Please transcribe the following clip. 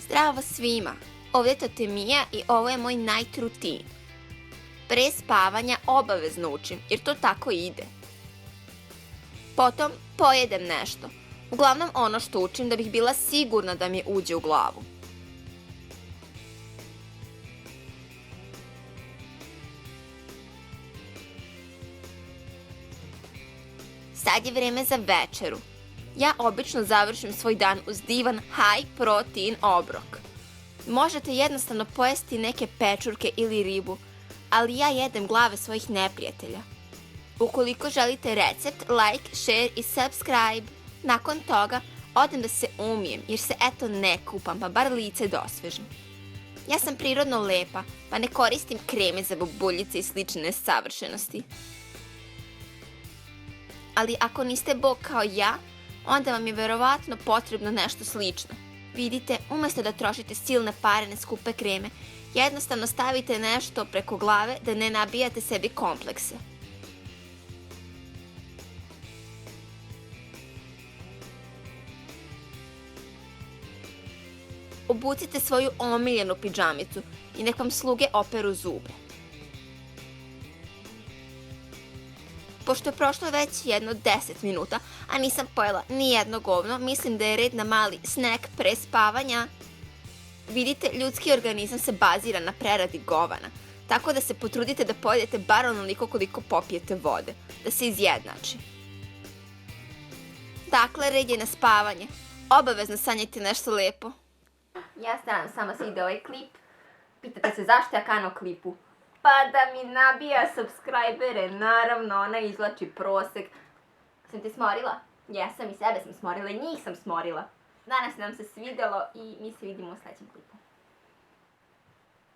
Zdravo svima, ovdje je Totemija i ovo je moj night routine. Pre spavanja obavezno učim, jer to tako ide. Potom pojedem nešto, uglavnom ono što učim da bih bila sigurna da mi uđe u glavu. Sad je vreme za večeru. Ja obično završim svoj dan uz divan high protein obrok. Možete jednostavno pojesti neke pečurke ili ribu, ali ja jedem glave svojih neprijatelja. Ukoliko želite recept, like, share i subscribe. Nakon toga odem da se umijem jer se eto ne kupam, pa bar lice da osvežim. Ja sam prirodno lepa, pa ne koristim kreme za bubuljice i slične nesavršenosti. Ali ako niste bog kao ja, onda vam je verovatno potrebno nešto slično. Vidite, umjesto da trošite silne pare na skupe kreme, jednostavno stavite nešto preko glave da ne nabijate sebi komplekse. Obucite svoju omiljenu pidžamicu i nek vam sluge operu zube. Pošto je prošlo već jedno 10 minuta, a nisam pojela ni jedno govno, mislim da je red na mali snack pre spavanja. Vidite, ljudski organizam se bazira na preradi govana, tako da se potrudite da pojedete bar onoliko koliko popijete vode, da se izjednači. Dakle, red je na spavanje. Obavezno sanjajte nešto lepo. Ja stvarno samo se ide ovaj klip. Pitate se zašto ja kanal klipu? Pa da mi nabija subscribere, naravno, ona izvlači prosek. Sam te smorila? Jesam, i sebe sam smorila i njih sam smorila. Danas nam se svidjelo i mi se vidimo u sljedećem klipu.